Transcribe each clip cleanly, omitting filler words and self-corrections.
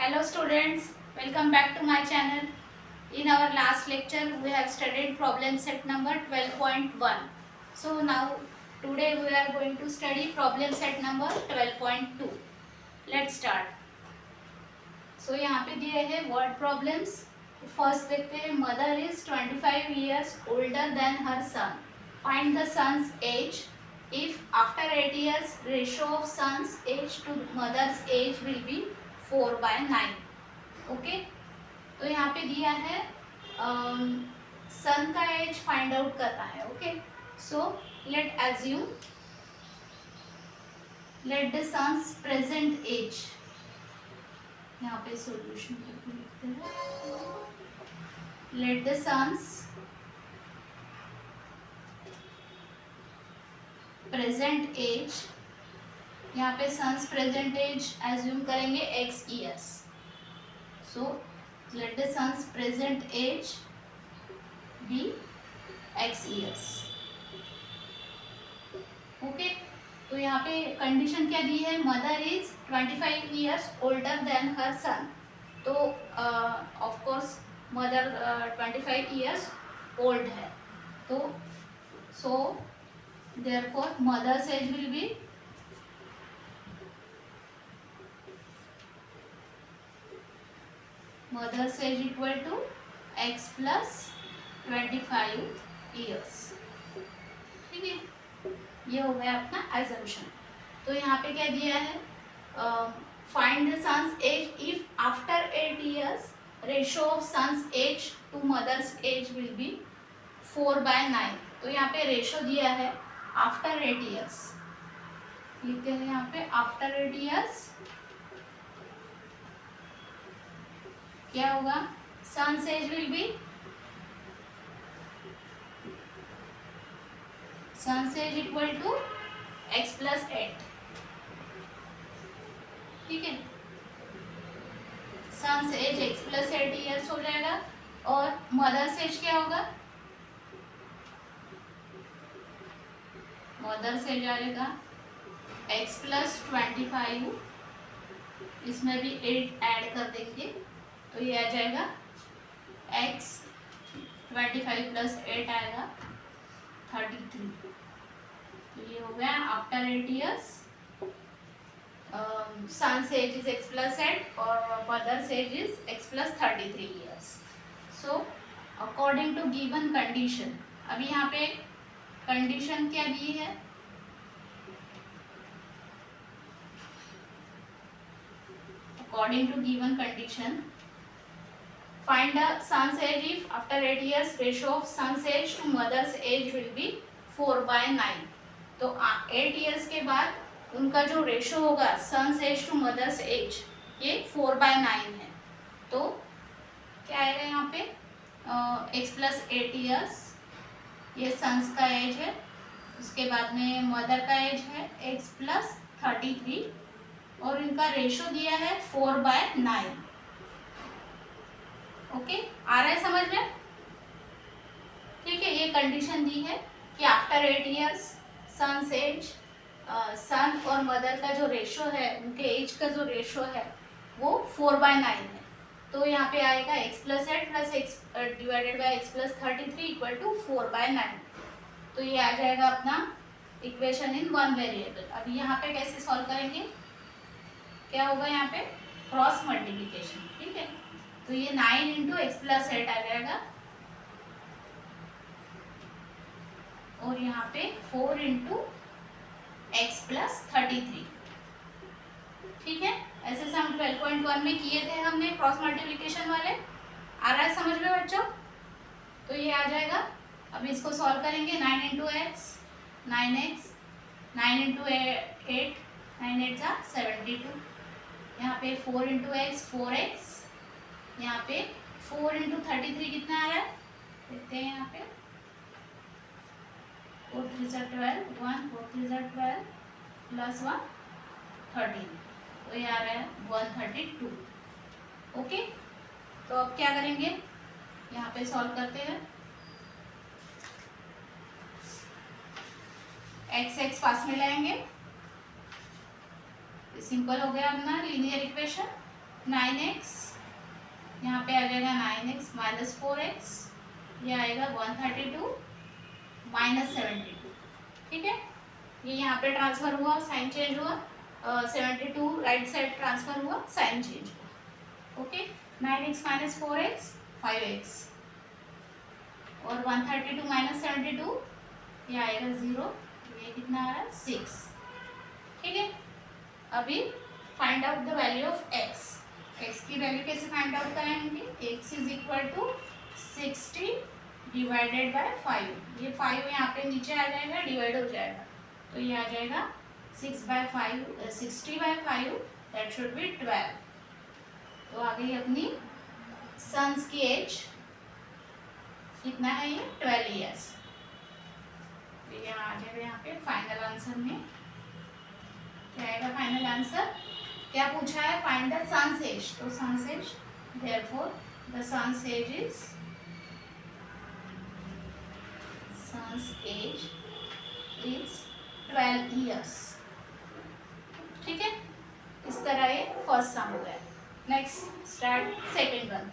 Hello students, welcome back to my channel. In our last lecture we have studied problem set number 12.1. So now today we are going to study problem set number 12.2. Let's start. So यहाँ पे दिए हैं word problems. First देखते हैं mother is 25 years older than her son. Find the son's age. If after 8 years ratio of son's age to mother's age will be 4/9. Okay तो यहाँ पे दिया है सन का एज फाइंड आउट करना है. Okay so let assume let the son's present age. यहाँ पे सॉल्यूशन करके लिखते हैं. Let the son's present age. यहाँ पे सन्स प्रेजेंट एज एज्यूम करेंगे x years. So let the son's present age be x years. Okay, तो यहाँ पे कंडीशन क्या दी है? Mother is 25 years older than her son. तो of course mother 25 years old है. तो so therefore mother's age will be mother's age equal to x plus 25 years. ठीक है, ये हो गया अपना एजम्पशन. तो यहाँ पे क्या दिया है? Find the son's age if after 8 years ratio of son's age to mother's age will be 4/9. तो यहाँ पे रेशो दिया है आफ्टर 8 ईयर्स. लिखते हैं यहाँ पे आफ्टर 8 ईयर्स क्या होगा? Son's age will be son's age equal to x plus 8. ठीक है, son's age x plus 8 years हो जाएगा. और मदर्स एज क्या होगा? मदर्स एज आएगा x प्लस 25. इसमें भी 8 ऐड कर देंगे तो ये आ जाएगा x 25 प्लस 8 आएगा 33. तो ये हो गया after 8 years son's age is x plus 8 और mother's age is x plus 33 years. So according to given condition. अभी यहाँ पे कंडीशन क्या दी है? According to given condition find the son's age if after 8 years ratio of son's age to mother's age will be 4/9. तो 8 years के बाद उनका जो रेशो होगा son's age to mother's age ये 4/9 है. तो क्या आएगा यहाँ पे? x प्लस 8 ईयर्स ये सन्स का एज है. उसके बाद में मदर का एज है x प्लस 33 और इनका रेशो दिया है 4/9. ओके, आ रहा है समझ में? ठीक है, ये कंडीशन दी है कि आफ्टर 8 ईयर्स सन्स एज सन और मदर का जो रेशो है उनके एज का जो रेशो है वो 4/9 है. तो यहाँ पे आएगा x plus 8 plus x divided by x plus 33 equal to 4/9. तो ये आ जाएगा अपना इक्वेशन इन वन वेरिएबल. अभी यहाँ पे कैसे सॉल्व करेंगे? क्या होगा यहाँ पे? Cross multiplication. ठीक है, तो ये 9 इंटू एक्स प्लस 8 आ जाएगा और यहाँ पे 4 इंटू एक्स प्लस 33. ठीक है, ऐसे हम 12.1 में किए थे हमने क्रॉस मल्टीप्लिकेशन वाले. आ रहा है समझ में बच्चों? तो ये आ जाएगा. अब इसको सॉल्व करेंगे. 9 इंटू एक्स 9x, 9 इंटू 8 9 8 जा 72. यहाँ पे 4 इंटू एक्स 4x. यहाँ पे 4 इंटू 33 कितना आ रहा है देखते हैं. यहाँ पे 4 3 जा 12 1 4 3 जा 12 प्लस 1 13. तो ये आ रहा है 132. ओके, तो अब क्या करेंगे? यहाँ पे सॉल्व करते हैं. x पास में लाएंगे. सिंपल हो गया अपना लीनियर इक्वेशन. 9x, यहाँ पे आ जाएगा 9x माइनस 4x, ये आएगा 132 माइनस 72। ठीक है, ये यहाँ पे ट्रांसफर हुआ, साइन चेंज हुआ, 72 राइट साइड ट्रांसफर हुआ, साइन चेंज हुआ। Okay, 9x minus 4x 5x, और 132 माइनस 72 ये आएगा 0, ये कितना आ रहा है 6। ठीक है, अभी find out the value of x। x की वैल्यू कैसे फाइंड आउट करेंगे? x is equal to 60 divided by 5। ये 5 यहाँ पे नीचे आ जाएगा, डिवाइड हो जाएगा, तो ये आ जाएगा 6/5 60/5, दैट शुड बी 12। तो आ गई अपनी सन्स की एज, कितना है ये 12 ईयर्स। तो ये आ जाएगा यहाँ पे फाइनल आंसर में क्या आएगा? फाइनल आंसर क्या पूछा है? Find the son's age. तो son's age, therefore the son's age is age is 12 years। ठीक है, इस तरह ये फर्स्ट सम हो गया। Next start second one.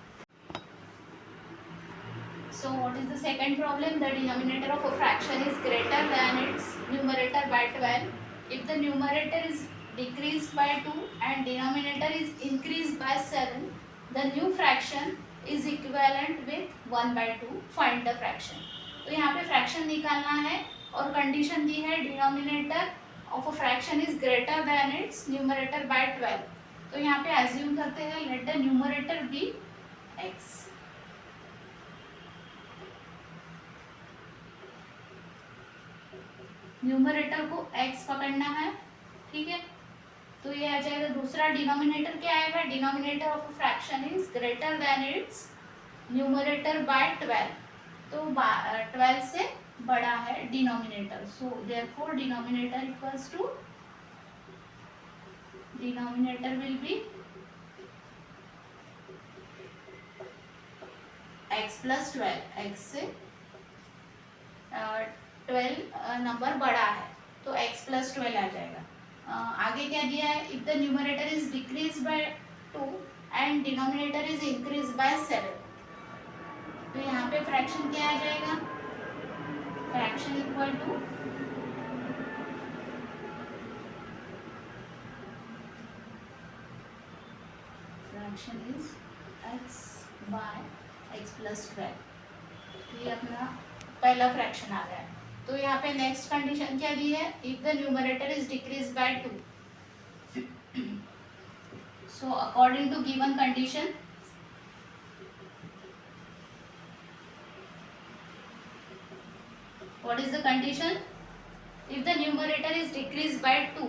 So what is the second problem? The denominator of a fraction is greater than its numerator by 12. If the numerator is decreased by 2 and denominator is increased by 7, the new fraction is equivalent with 1/2. Find the fraction. तो यहाँ पे fraction निकालना है और condition दी है denominator of a fraction is greater than its numerator by 12। तो यहाँ पे एज्यूम करते हैं let the numerator be x। Numerator को x पकड़ना है। ठीक है, तो ये आ जाएगा। दूसरा डिनोमिनेटर क्या आएगा? Denominator of a fraction is greater than its numerator by 12। तो 12 से बड़ा है denominator, so therefore denominator equals to, denominator will be x plus 12। x से 12 नंबर बड़ा है तो x प्लस 12 आ जाएगा। आगे क्या दिया है? If the numerator is decrease by 2 and denominator is increase by 7, तो यहाँ पे फ्रैक्शन क्या आ जाएगा? Fraction equal to fraction is x by x plus 12। ये अपना पहला फ्रैक्शन आ गया है। तो यहाँ पे नेक्स्ट कंडीशन क्या दी है? If the numerator is decrease by 2, so according to given condition what is the condition? if the numerator is decreased by 2,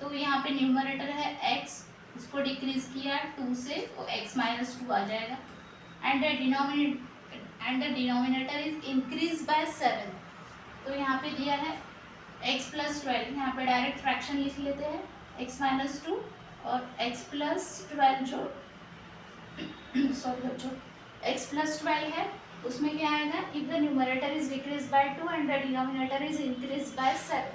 तो यहाँ पे न्यूमरेटर है x, इसको डिक्रीज किया 2 से, तो x माइनस 2 आ जाएगा। And the denominator is increase by 7, तो यहाँ पे दिया है x प्लस 12। यहाँ पे डायरेक्ट फ्रैक्शन लिख लेते हैं, x माइनस 2 और x प्लस 12 जो सॉरी जो x प्लस 12 है उसमें क्या आएगा? If the numerator is decrease by 2 and the denominator is increase by 7,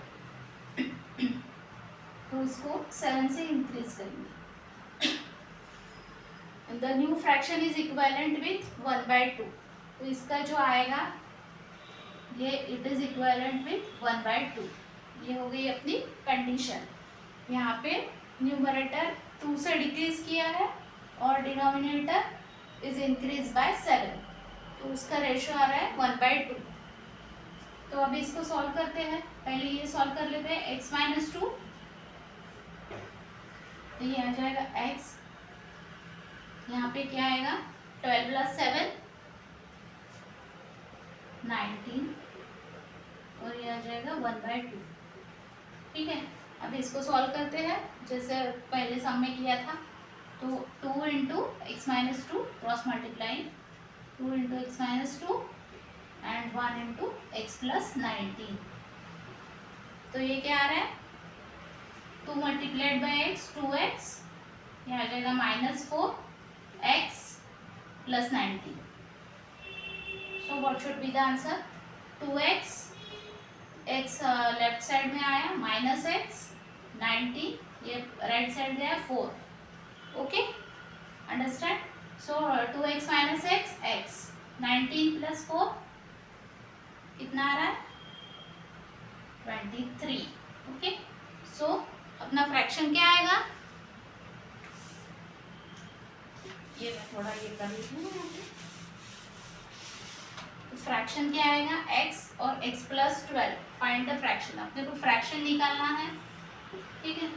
तो इसको 7 से इंक्रीज करेंगे। The new fraction is equivalent with 1/2, तो इसका जो आएगा ये इट इज इक्विवेलेंट विथ 1/2। ये हो गई अपनी कंडीशन। यहाँ पे न्यूमरेटर 2 से डिक्रीज किया है और डिनोमिनेटर इज इंक्रीज बाय 7, तो उसका रेशियो आ रहा है 1/2। तो अभी इसको सॉल्व करते हैं। पहले ये सॉल्व कर लेते हैं। x माइनस 2, तो ये आ जाएगा x, यहाँ पे क्या आएगा? 12 प्लस 7 19, और ये आ जाएगा 1/2। ठीक है, अभी इसको सॉल्व करते हैं जैसे पहले सम में किया था। तो 2 into x minus 2 cross multiply, 2 into x minus 2 and 1 into x plus 19। तो ये क्या आ रहा है? 2 मल्टीप्लाइड बाई एक्स 2x, ये आ जाएगा -4x plus 19। So what should be the answer? 2x, x left side में आया, -x 19, ये राइट साइड गया 4। Okay, understand. So 2x minus x x. 19 plus 4 कितना आ रहा है 23. ओके. सो अपना फ्रैक्शन क्या आएगा, ये मैं थोड़ा ये कर लेती हूँ. फ्रैक्शन क्या आएगा x और x plus 12. Find the fraction. अपने को फ्रैक्शन निकालना है. ठीक है.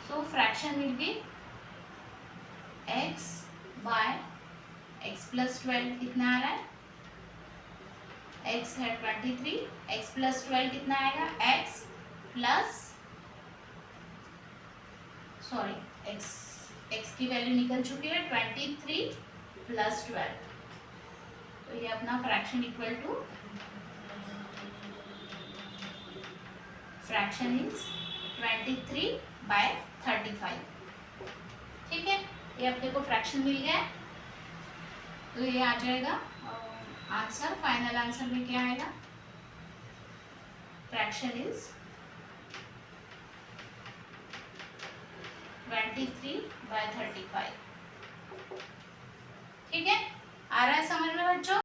So fraction will be x by x plus 12. कितना आ रहा है x है 23. x प्लस 12 कितना आएगा x प्लस सॉरी x की वैल्यू निकल चुकी है 23 प्लस 12. तो ये अपना fraction equal to fraction is 23 by 35. ठीक है. ये अपने को फ्रैक्शन मिल गया. तो ये आ जाएगा आंसर. फाइनल आंसर में क्या आएगा, फ्रैक्शन इज 23 बाय 35. ठीक है. आ रहा है समझ में बच्चों.